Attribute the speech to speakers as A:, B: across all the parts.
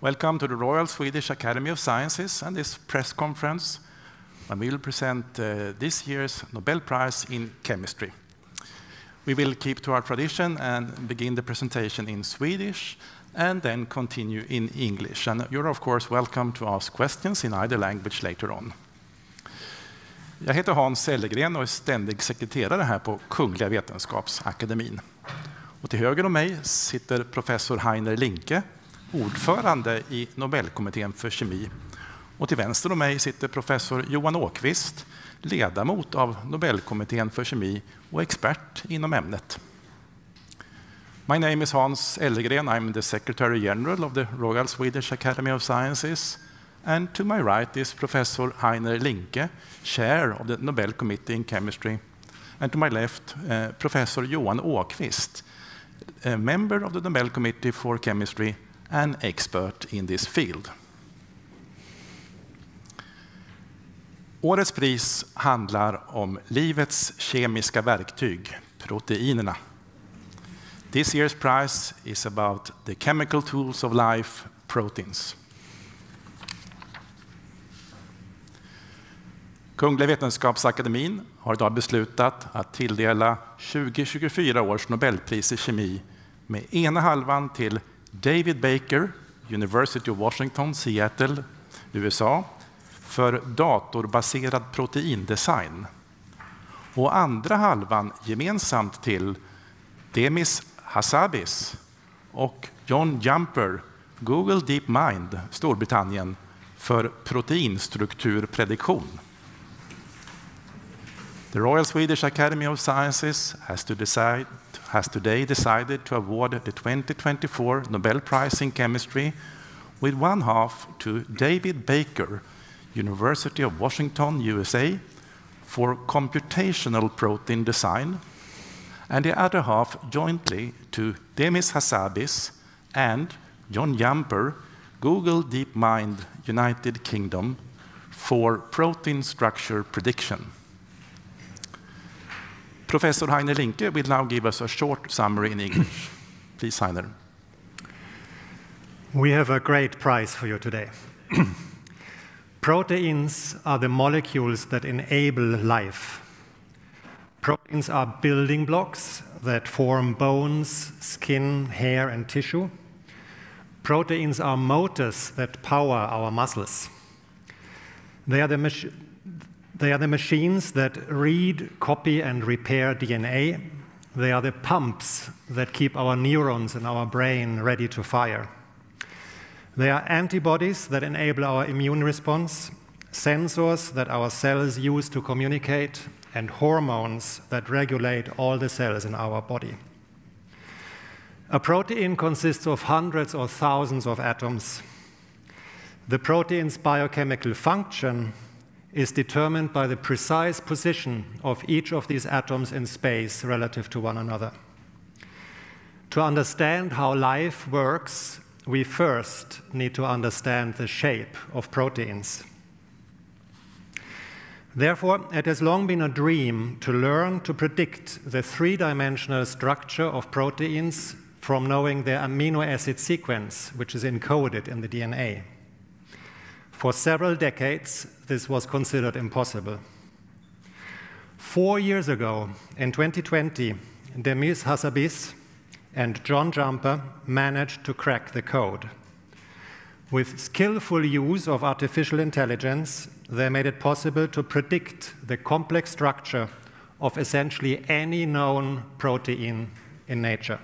A: Welcome to the Royal Swedish Academy of Sciences and this press conference when we will present this year's Nobel Prize in Chemistry. We will keep to our tradition and begin the presentation in Swedish and then continue in English. And you're of course welcome to ask questions in either language later on. Jag heter Hans Ellegren och är ständig sekreterare här på Kungliga Vetenskapsakademin. Och till höger om mig sitter professor Heiner Linke, ordförande i Nobelkommittén för kemi. Och till vänster om mig sitter professor Johan Åkvist, ledamot av Nobelkommittén för kemi och expert inom ämnet. My name is Hans Ellegren. I'm the Secretary General of the Royal Swedish Academy of Sciences. And to my right is Professor Heiner Linke, Chair of the Nobel Committee in Chemistry. And to my left, Professor Johan Åkvist, a member of the Nobel Committee for Chemistry and expert in this field. Årets pris handlar om livets kemiska verktyg, proteinerna. This year's prize is about the chemical tools of life, proteins. Kungliga Vetenskapsakademin har idag beslutat att tilldela 2024 års Nobelpris i kemi med ena halvan till David Baker, University of Washington, Seattle, USA, för datorbaserad proteindesign. Och andra halvan gemensamt till Demis Hassabis och John Jumper, Google DeepMind, Storbritannien, för proteinstrukturprediktion. The Royal Swedish Academy of Sciences has today decided to award the 2024 Nobel Prize in Chemistry with one half to David Baker, University of Washington, USA, for computational protein design, and the other half jointly to Demis Hassabis and John Jumper, Google DeepMind, United Kingdom, for protein structure prediction. Professor Heiner Linke will now give us a short summary in English. Please, Heiner.
B: We have a great prize for you today. Proteins are the molecules that enable life. Proteins are building blocks that form bones, skin, hair, and tissue. Proteins are motors that power our muscles. They are the machines that read, copy, and repair DNA. They are the pumps that keep our neurons in our brain ready to fire. They are antibodies that enable our immune response, sensors that our cells use to communicate, and hormones that regulate all the cells in our body. A protein consists of hundreds or thousands of atoms. The protein's biochemical function is determined by the precise position of each of these atoms in space relative to one another. To understand how life works, we first need to understand the shape of proteins. Therefore, it has long been a dream to learn to predict the three-dimensional structure of proteins from knowing their amino acid sequence, which is encoded in the DNA. For several decades, this was considered impossible. 4 years ago, in 2020, Demis Hassabis and John Jumper managed to crack the code. With skillful use of artificial intelligence, they made it possible to predict the complex structure of essentially any known protein in nature.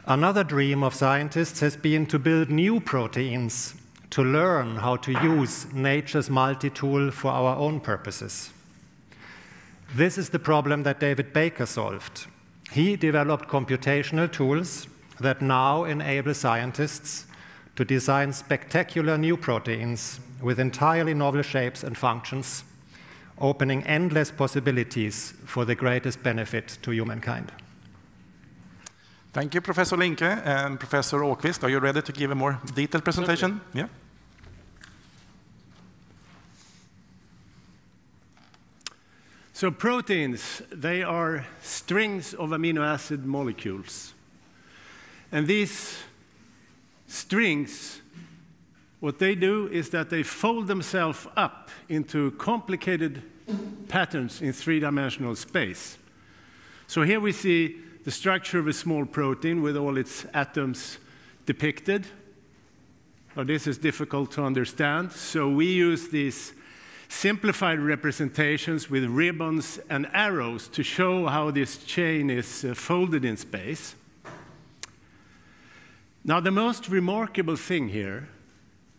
B: Another dream of scientists has been to build new proteins to learn how to use nature's multi-tool for our own purposes. This is the problem that David Baker solved. He developed computational tools that now enable scientists to design spectacular new proteins with entirely novel shapes and functions, opening endless possibilities for the greatest benefit to humankind.
A: Thank you, Professor Linke. And Professor Åkvist, are you ready to give a more detailed presentation?
C: Certainly.
A: Yeah.
C: So proteins, they are strings of amino acid molecules. And these strings, what they do is that they fold themselves up into complicated patterns in three-dimensional space. So here we see the structure of a small protein with all its atoms depicted. Now, this is difficult to understand, so we use these simplified representations with ribbons and arrows to show how this chain is folded in space. Now, the most remarkable thing here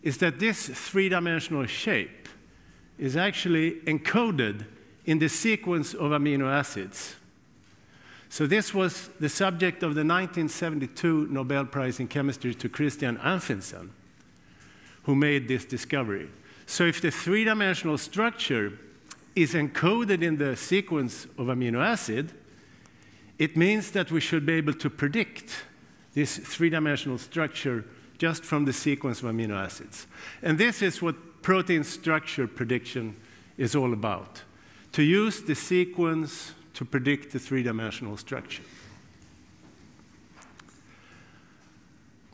C: is that this three-dimensional shape is actually encoded in the sequence of amino acids. So this was the subject of the 1972 Nobel Prize in Chemistry to Christian Anfinsen, who made this discovery. So if the three-dimensional structure is encoded in the sequence of amino acid, it means that we should be able to predict this three-dimensional structure just from the sequence of amino acids. And this is what protein structure prediction is all about, to use the sequence to predict the three-dimensional structure.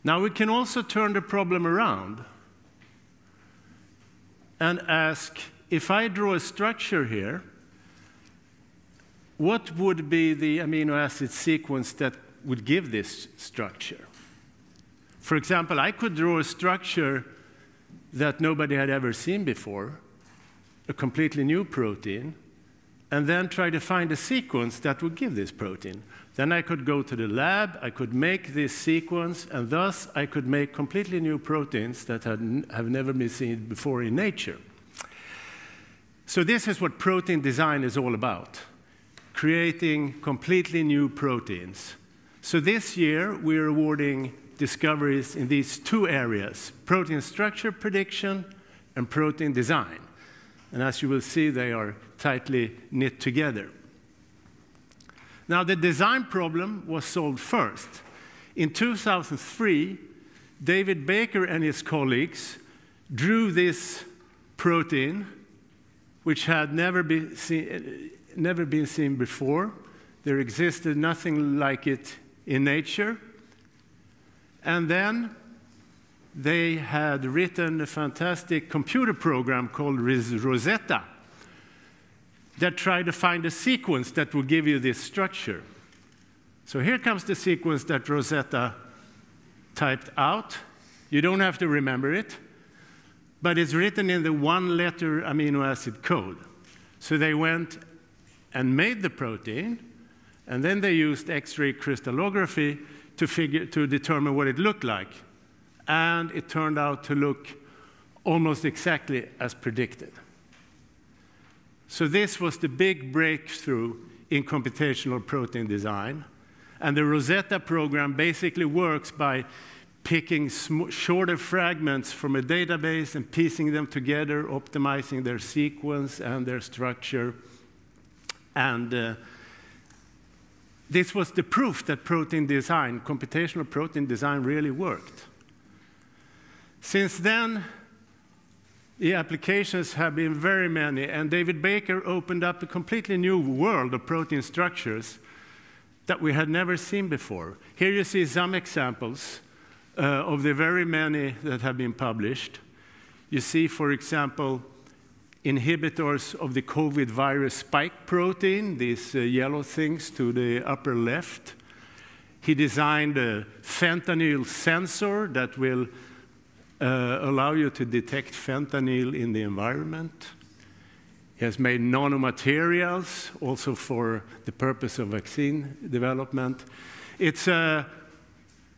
C: Now, we can also turn the problem around and ask, if I draw a structure here, what would be the amino acid sequence that would give this structure? For example, I could draw a structure that nobody had ever seen before, a completely new protein, and then try to find a sequence that would give this protein. Then I could go to the lab, I could make this sequence, and thus I could make completely new proteins that have never been seen before in nature. So this is what protein design is all about, creating completely new proteins. So this year, we're awarding discoveries in these two areas, protein structure prediction and protein design. And as you will see, they are tightly knit together. Now, the design problem was solved first. In 2003, David Baker and his colleagues drew this protein, which had never been seen before. There existed nothing like it in nature. And then they had written a fantastic computer program called Rosetta that tried to find a sequence that would give you this structure. So here comes the sequence that Rosetta typed out. You don't have to remember it, but it's written in the one-letter amino acid code. So they went and made the protein, and then they used X-ray crystallography to determine what it looked like. And it turned out to look almost exactly as predicted. So this was the big breakthrough in computational protein design. And the Rosetta program basically works by picking shorter fragments from a database and piecing them together, optimizing their sequence and their structure. And this was the proof that protein design, computational protein design, really worked. Since then, the applications have been very many, and David Baker opened up a completely new world of protein structures that we had never seen before. Here you see some examples of the very many that have been published. You see, for example, inhibitors of the COVID virus spike protein, these yellow things to the upper left. He designed a fentanyl sensor that will allow you to detect fentanyl in the environment. He has made nanomaterials, also for the purpose of vaccine development. It's a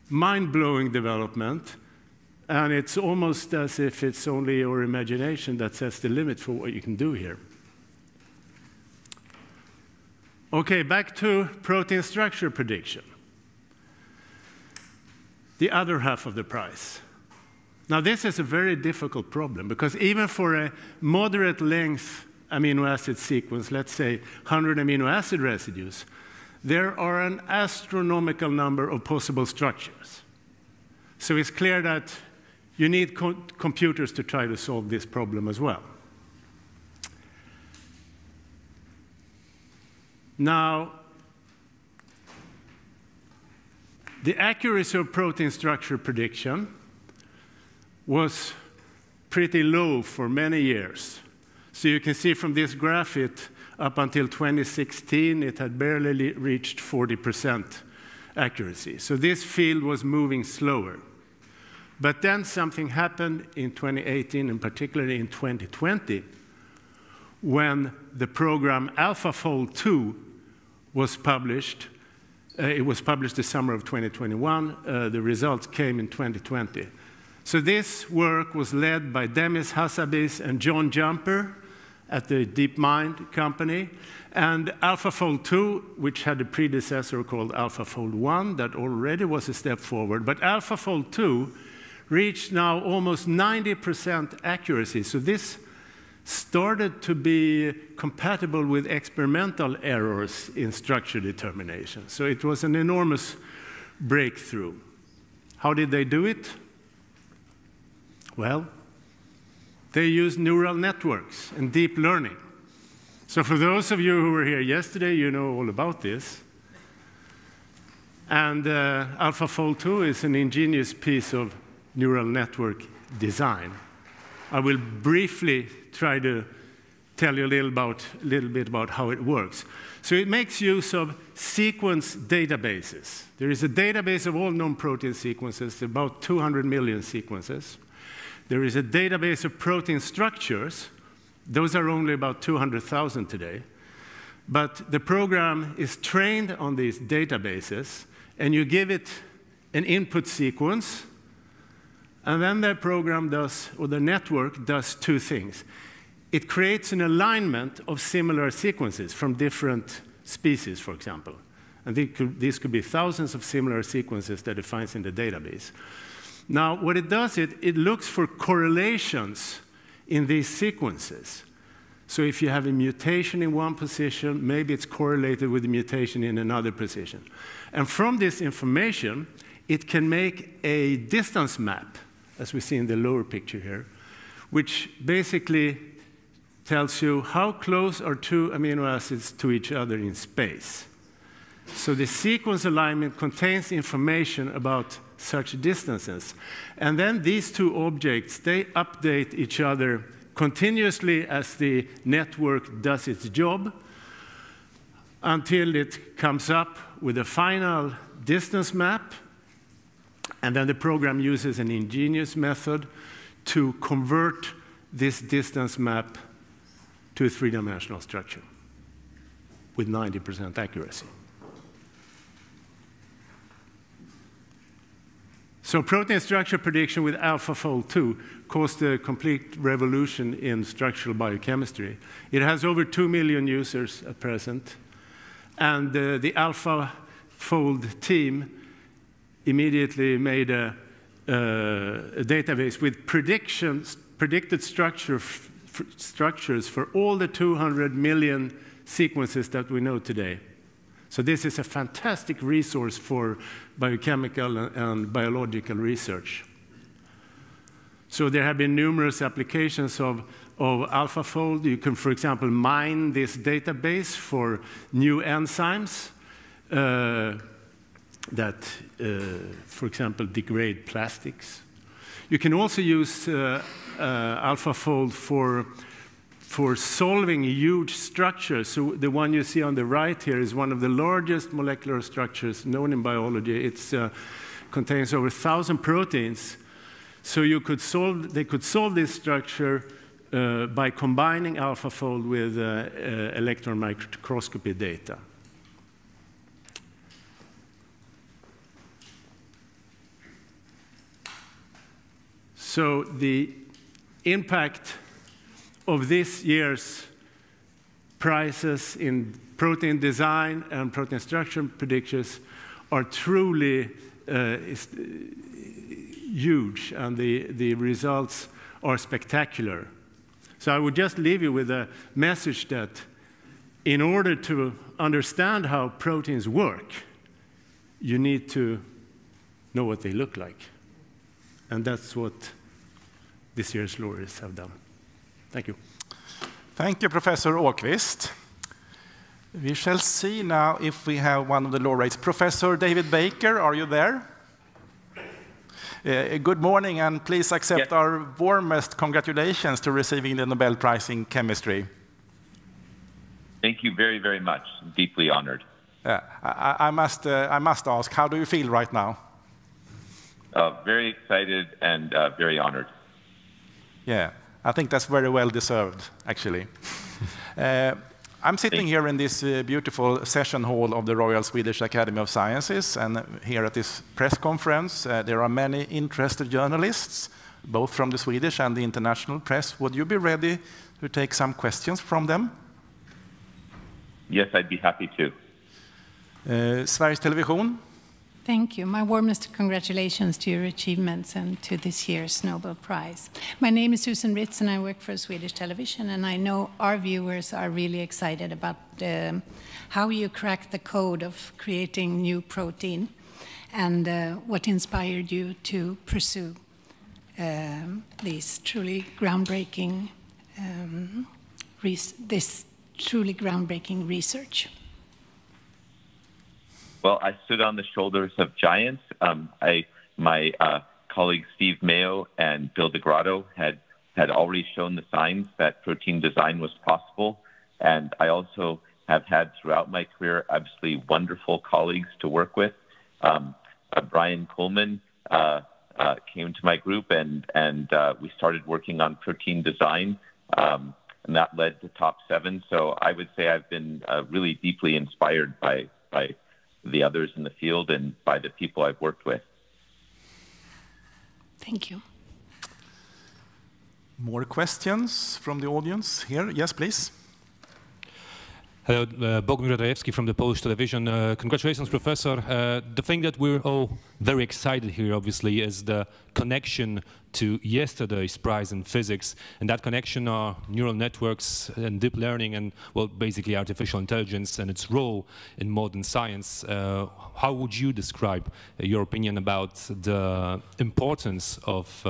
C: mind-blowing development, and it's almost as if it's only your imagination that sets the limit for what you can do here. Okay, back to protein structure prediction. The other half of the prize. Now, this is a very difficult problem, because even for a moderate length amino acid sequence, let's say 100 amino acid residues, there are an astronomical number of possible structures. So it's clear that you need computers to try to solve this problem as well. Now, the accuracy of protein structure prediction was pretty low for many years. So you can see from this graph, up until 2016, it had barely reached 40% accuracy. So this field was moving slower. But then something happened in 2018, and particularly in 2020, when the program AlphaFold 2 was published. It was published the summer of 2021. The results came in 2020. So this work was led by Demis Hassabis and John Jumper at the DeepMind company. And AlphaFold 2, which had a predecessor called AlphaFold 1, that already was a step forward. But AlphaFold 2 reached now almost 90% accuracy. So this started to be compatible with experimental errors in structure determination. So it was an enormous breakthrough. How did they do it? Well, they used neural networks and deep learning. So for those of you who were here yesterday, you know all about this. And AlphaFold 2 is an ingenious piece of neural network design. I will briefly try to tell you a little bit about how it works. So it makes use of sequence databases. There is a database of all known protein sequences, about 200 million sequences. There is a database of protein structures. Those are only about 200,000 today. But the program is trained on these databases, and you give it an input sequence, and then the program does, or the network does two things. It creates an alignment of similar sequences from different species, for example. And these could be thousands of similar sequences that it finds in the database. Now, what it does, it looks for correlations in these sequences. So if you have a mutation in one position, maybe it's correlated with a mutation in another position. And from this information, it can make a distance map, as we see in the lower picture here, which basically tells you how close are two amino acids to each other in space. So the sequence alignment contains information about such distances. And then these two objects, they update each other continuously as the network does its job until it comes up with a final distance map. And then the program uses an ingenious method to convert this distance map to a three-dimensional structure with 90% accuracy. So protein structure prediction with AlphaFold 2 caused a complete revolution in structural biochemistry. It has over 2 million users at present. And the AlphaFold team immediately made a database with predicted structures for all the 200 million sequences that we know today. So this is a fantastic resource for biochemical and biological research. So there have been numerous applications of AlphaFold. You can, for example, mine this database for new enzymes that, for example, degrade plastics. You can also use AlphaFold for solving huge structures. So the one you see on the right here is one of the largest molecular structures known in biology. It contains over 1,000 proteins. So they could solve this structure by combining AlphaFold with electron microscopy data. So the impact of this year's prizes in protein design and protein structure predictions are truly huge, and the results are spectacular. So I would just leave you with a message that in order to understand how proteins work, you need to know what they look like. And that's what this year's laureates have done. Thank you.
A: Thank you, Professor Åkvist. We shall see now if we have one of the laureates. Professor David Baker, are you there? Good morning, and please accept our warmest congratulations to receiving the Nobel Prize in Chemistry.
D: Thank you very, very much. I'm deeply honored.
A: I must ask, how do you feel right now?
D: Very excited and very honored.
A: Yeah, I think that's very well deserved, actually. I'm sitting here in this beautiful session hall of the Royal Swedish Academy of Sciences, and here at this press conference, there are many interested journalists, both from the Swedish and the international press. Would you be ready to take some questions from them?
D: Yes, I'd be happy to.
A: Sveriges Television.
E: Thank you. My warmest congratulations to your achievements and to this year's Nobel Prize. My name is Susan Ritz and I work for Swedish Television, and I know our viewers are really excited about how you cracked the code of creating new protein and what inspired you to pursue this truly groundbreaking research.
D: Well, I stood on the shoulders of giants. My colleagues Steve Mayo and Bill DeGrotto had already shown the signs that protein design was possible. And I also have had throughout my career, absolutely wonderful colleagues to work with. Brian Coleman came to my group and we started working on protein design. And that led to Top 7. So I would say I've been really deeply inspired by the others in the field and by the people I've worked with.
E: Thank you.
A: More questions from the audience here? Yes, please.
F: Hello, Bogdan Radajewski from the Polish television. Congratulations, Professor. The thing that we're all very excited here, obviously, is the connection to yesterday's prize in physics. And that connection are neural networks and deep learning and, well, basically artificial intelligence and its role in modern science. How would you describe your opinion about the importance of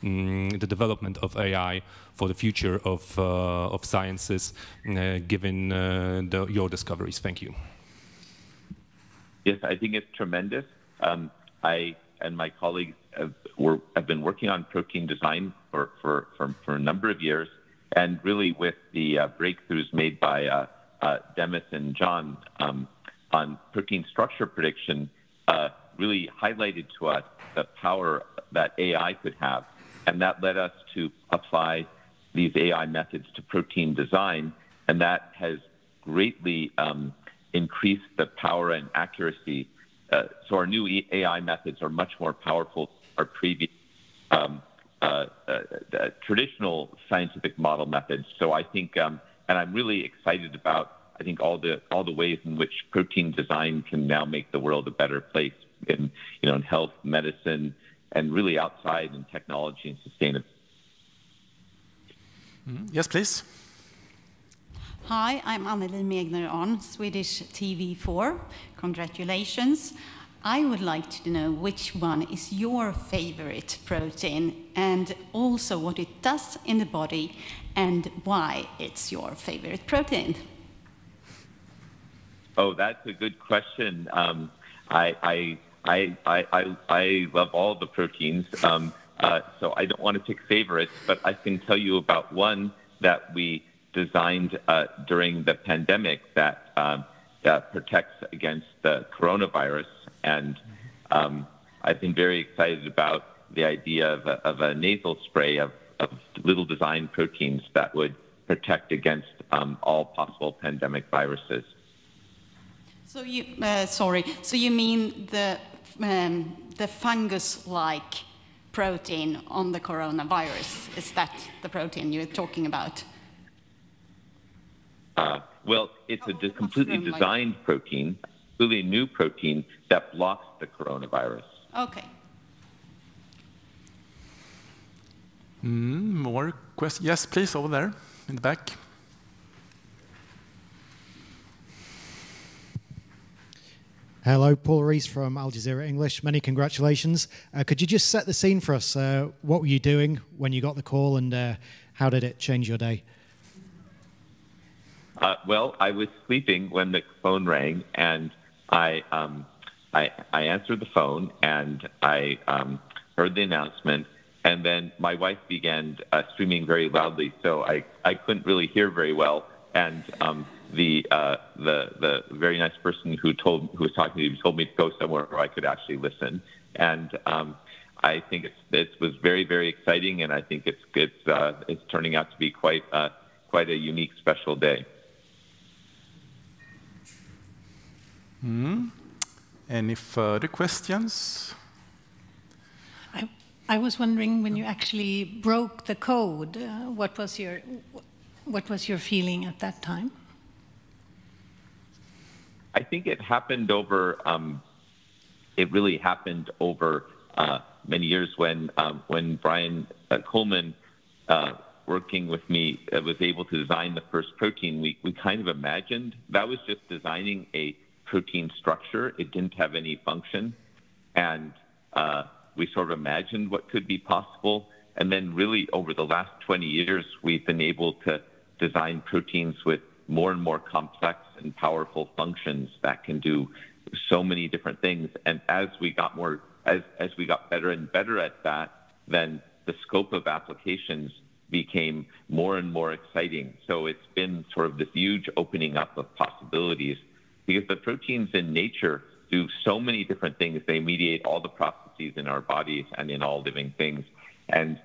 F: the development of AI for the future of sciences, given your discoveries? Thank you.
D: Yes, I think it's tremendous. I and my colleagues have been working on protein design for a number of years, and really with the breakthroughs made by Demis and John on protein structure prediction, really highlighted to us the power that AI could have. And that led us to apply these AI methods to protein design, and that has greatly increased the power and accuracy. So our new AI methods are much more powerful than our previous traditional scientific model methods. So I think, and I'm really excited about, I think all the ways in which protein design can now make the world a better place in health, medicine, and really outside in technology and sustainability.
A: Yes, please.
G: Hi, I'm Anneli Megner on Swedish TV4. Congratulations. I would like to know which one is your favorite protein and also what it does in the body and why it's your favorite protein.
D: Oh, that's a good question. I love all the proteins, so I don't want to pick favorites, but I can tell you about one that we designed during the pandemic that protects against the coronavirus. And I've been very excited about the idea of a nasal spray of little design proteins that would protect against all possible pandemic viruses.
G: So you, so you mean the fungus-like protein on the coronavirus? Is that the protein you're talking about?
D: Well, it's a completely designed protein, completely new protein that blocks the coronavirus.
G: Okay.
A: More questions? Yes, please, over there in the back.
H: Hello, Paul Rees from Al Jazeera English. Many congratulations. Could you just set the scene for us? What were you doing when you got the call, and how did it change your day?
D: Well, I was sleeping when the phone rang, and I answered the phone, and I heard the announcement, and then my wife began screaming very loudly, so I couldn't really hear very well. And the very nice person who was talking to me told me to go somewhere where I could actually listen. And I think it was very, very exciting, and I think it's turning out to be quite a unique, special day.
A: Any further questions?
E: I was wondering, when you actually broke the code, what was your feeling at that time?
D: I think it happened over. It really happened over many years when Brian Coleman, working with me, was able to design the first protein. We kind of imagined that was just designing a protein structure. It didn't have any function, and we sort of imagined what could be possible. And then really over the last 20 years, we've been able to design proteins with more and more complex and powerful functions that can do so many different things. And as we got better and better at that, then the scope of applications became more and more exciting. So it's been sort of this huge opening up of possibilities, because the proteins in nature do so many different things. They mediate all the processes in our bodies and in all living things. And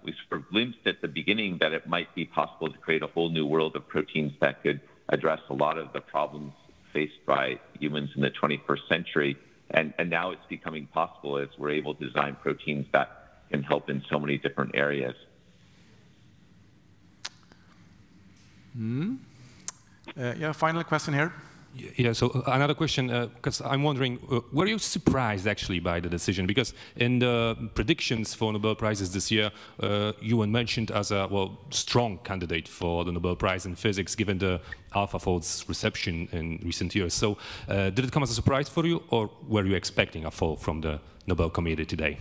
D: we sort of glimpsed at the beginning that it might be possible to create a whole new world of proteins that could address a lot of the problems faced by humans in the 21st century. And now it's becoming possible as we're able to design proteins that can help in so many different areas.
A: Yeah, final question here.
F: Yeah, so another question, because I'm wondering, were you surprised actually by the decision? Because in the predictions for Nobel Prizes this year, you were mentioned as a strong candidate for the Nobel Prize in Physics, given the AlphaFold's reception in recent years. So did it come as a surprise for you, or were you expecting a fall from the Nobel Committee today?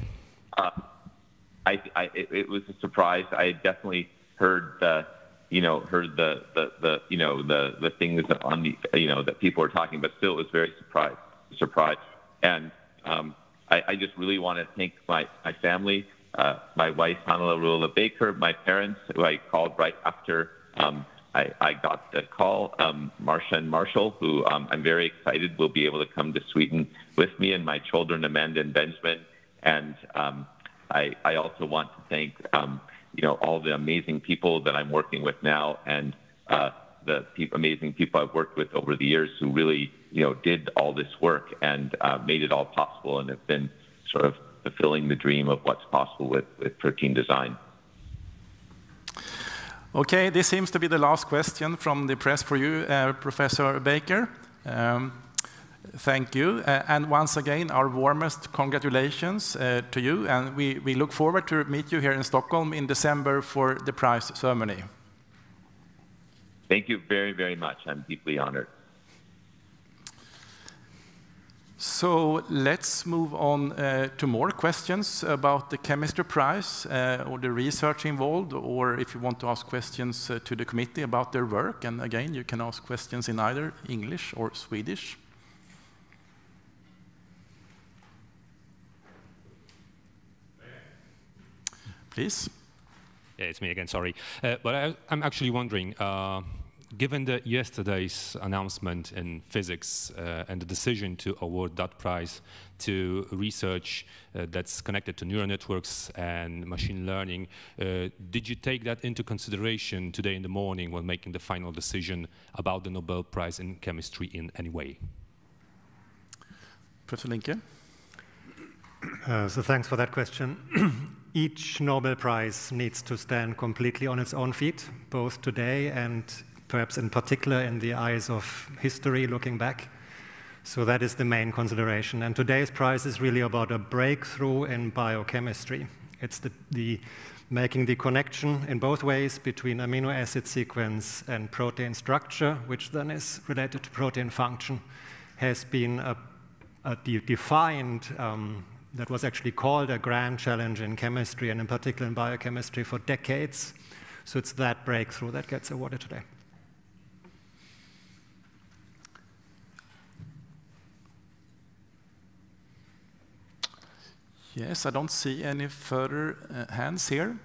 D: It was a surprise. I definitely heard the things on the, that people were talking, but still it was very surprised. And I just really want to thank my family, my wife, Hannah Baker, my parents, who I called right after I got the call, Marcia and Marshall, who I'm very excited will be able to come to Sweden with me, and my children, Amanda and Benjamin. And I also want to thank all the amazing people that I'm working with now, and the amazing people I've worked with over the years who really, did all this work and made it all possible, and have been sort of fulfilling the dream of what's possible with protein design.
A: Okay, this seems to be the last question from the press for you, Professor Baker. Thank you. And once again, our warmest congratulations to you. And we look forward to meet you here in Stockholm in December for the prize ceremony.
D: Thank you very, very much. I'm deeply honored.
A: So let's move on to more questions about the chemistry prize or the research involved, or if you want to ask questions to the committee about their work. And again, you can ask questions in either English or Swedish. Please.
F: Yeah, it's me again, sorry. But I'm actually wondering, given yesterday's announcement in physics and the decision to award that prize to research that's connected to neural networks and machine learning, did you take that into consideration today in the morning when making the final decision about the Nobel Prize in Chemistry in any way?
A: Professor Linke?
B: So thanks for that question. Each Nobel Prize needs to stand completely on its own feet, both today and perhaps in particular in the eyes of history looking back. So that is the main consideration. And today's prize is really about a breakthrough in biochemistry. It's the making the connection in both ways between amino acid sequence and protein structure, which then is related to protein function, has been defined. That was actually called a grand challenge in chemistry, and in particular in biochemistry, for decades. So it's that breakthrough that gets awarded today.
A: Yes, I don't see any further hands here.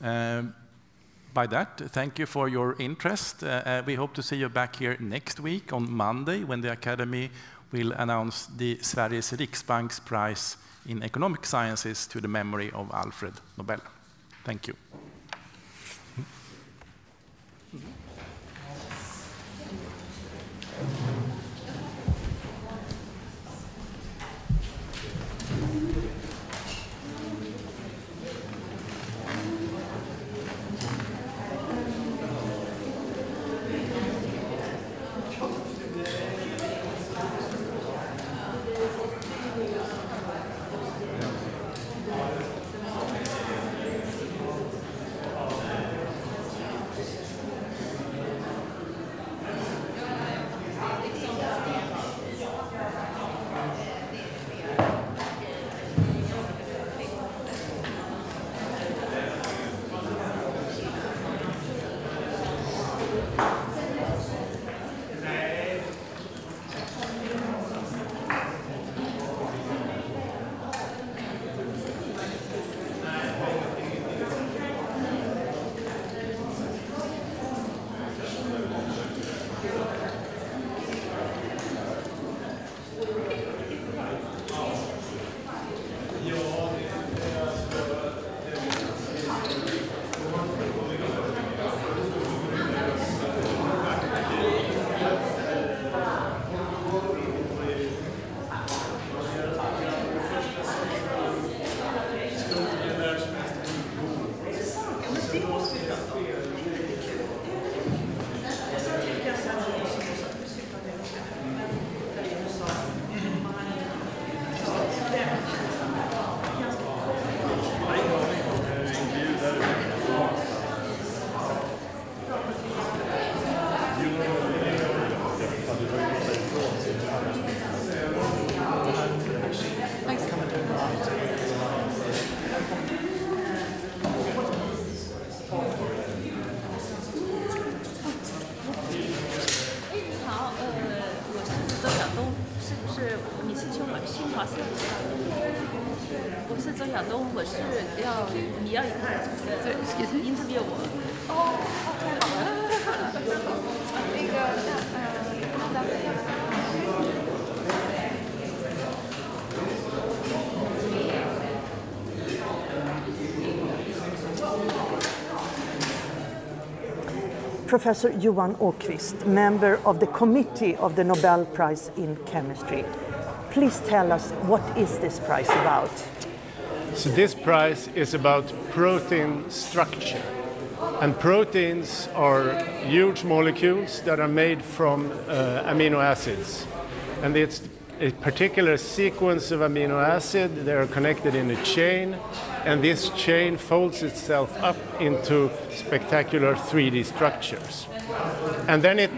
A: By that, thank you for your interest. We hope to see you back here next week on Monday when the Academy will announce the Sveriges Riksbanks Prize in Economic Sciences to the memory of Alfred Nobel. Thank you.
I: interview 我。哦，太好了。那个，咱们。
J: Professor Johan Åqvist, member of the committee of the Nobel Prize in Chemistry. Please tell us, what is this prize about?
C: So this prize is about protein structure. And proteins are huge molecules that are made from amino acids. And it's a particular sequence of amino acid. They are connected in a chain, and this chain folds itself up into spectacular 3D structures. And then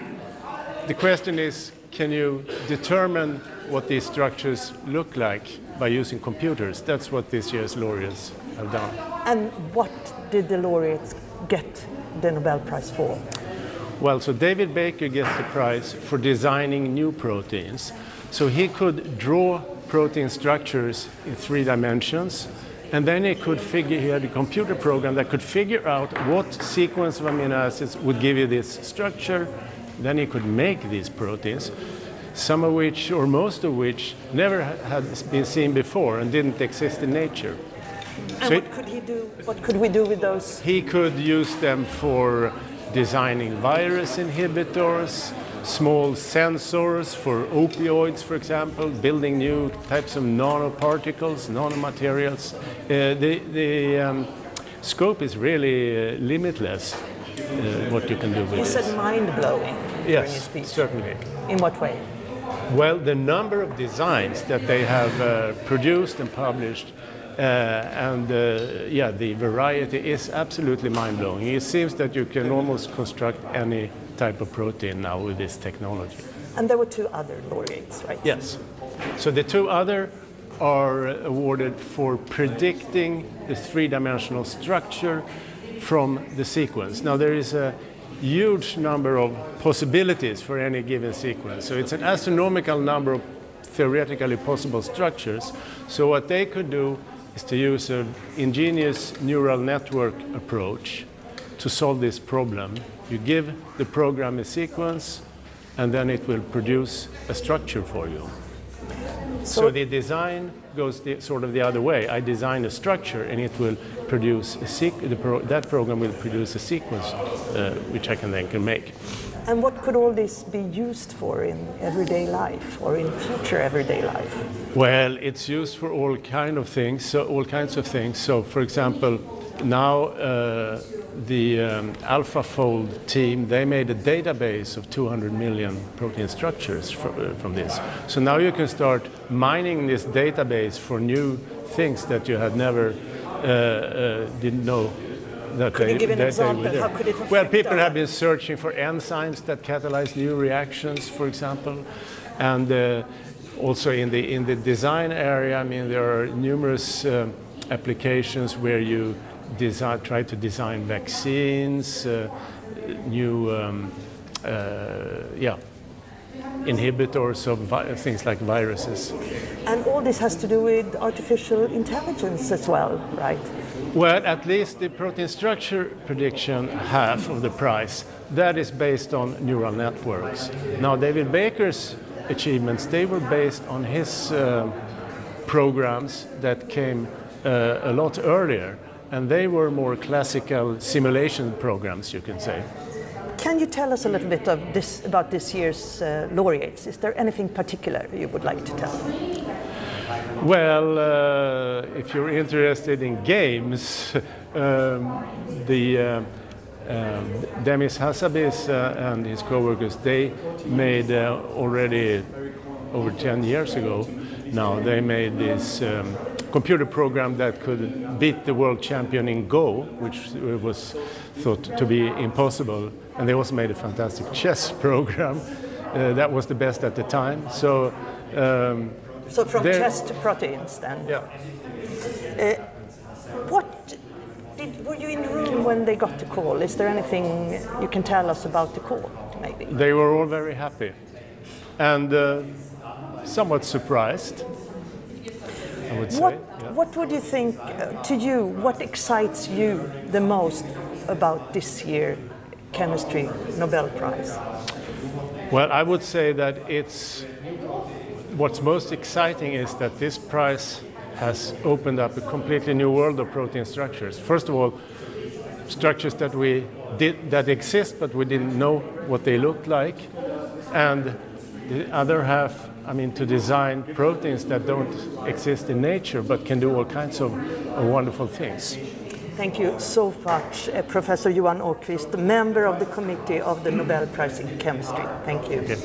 C: the question is, can you determine what these structures look like by using computers? That's what this year's laureates have done.
J: And what did the laureates get the Nobel Prize for?
C: Well, so David Baker gets the prize for designing new proteins. So he could draw protein structures in 3 dimensions, and then he had a computer program that could figure out what sequence of amino acids would give you this structure. Then he could make these proteins, some of which, or most of which, never had been seen before and didn't exist in nature.
J: And what could he do? What could we do with those?
C: He could use them for designing virus inhibitors, small sensors for opioids, for example, building new types of nanoparticles, nanomaterials. The scope is really limitless, what you can do with this.
J: You said mind-blowing.
C: Yes, certainly.
J: In what way?
C: Well, the number of designs that they have produced and published, the variety is absolutely mind-blowing. It seems that you can almost construct any type of protein now with this technology.
J: And there were 2 other laureates, right?
C: Yes. So the 2 other are awarded for predicting the 3-dimensional structure from the sequence. Now there is a huge number of possibilities for any given sequence. So it's an astronomical number of theoretically possible structures. So what they could do is to use an ingenious neural network approach to solve this problem. You give the program a sequence, and then it will produce a structure for you. So the design goes sort of the other way. I design a structure, and it will produce that program will produce a sequence, which I can then make.
J: And what could all this be used for in everyday life or in future everyday life?
C: Well, it's used for all kinds of things. So, for example, now the AlphaFold team, they made a database of 200 million protein structures from this. So now you can start mining this database for new things that you had never didn't know.
J: Could you give an example? How could it affect?
C: Well, people have been searching for enzymes that catalyze new reactions, for example, and also in the design area. I mean, there are numerous applications where you try to design vaccines, new inhibitors of things like viruses.
J: And all this has to do with artificial intelligence as well, right?
C: Well, at least the protein structure prediction half of the prize, that is based on neural networks. Now, David Baker's achievements, they were based on his programs that came a lot earlier, and they were more classical simulation programs, you can say.
J: Can you tell us a little bit about this year's laureates? Is there anything particular you would like to tell?
C: Well, if you're interested in games, Demis Hassabis and his co-workers, they made already over 10 years ago now, they made this computer program that could beat the world champion in Go, which was thought to be impossible. And they also made a fantastic chess program that was the best at the time. So
J: from chess to proteins, then?
C: Yeah.
J: Were you in the room when they got the call? Is there anything you can tell us about the call, maybe?
C: They were all very happy and somewhat surprised, I would say.
J: What would you think, to you, what excites you the most about this year's Chemistry Nobel Prize?
C: Well, I would say that what's most exciting is that this prize has opened up a completely new world of protein structures. First of all, structures that exist, but we didn't know what they looked like. And the other half, I mean, to design proteins that don't exist in nature, but can do all kinds of wonderful things.
J: Thank you so much, Professor Johan Åqvist, member of the committee of the Nobel Prize in Chemistry. Thank you.
C: Okay.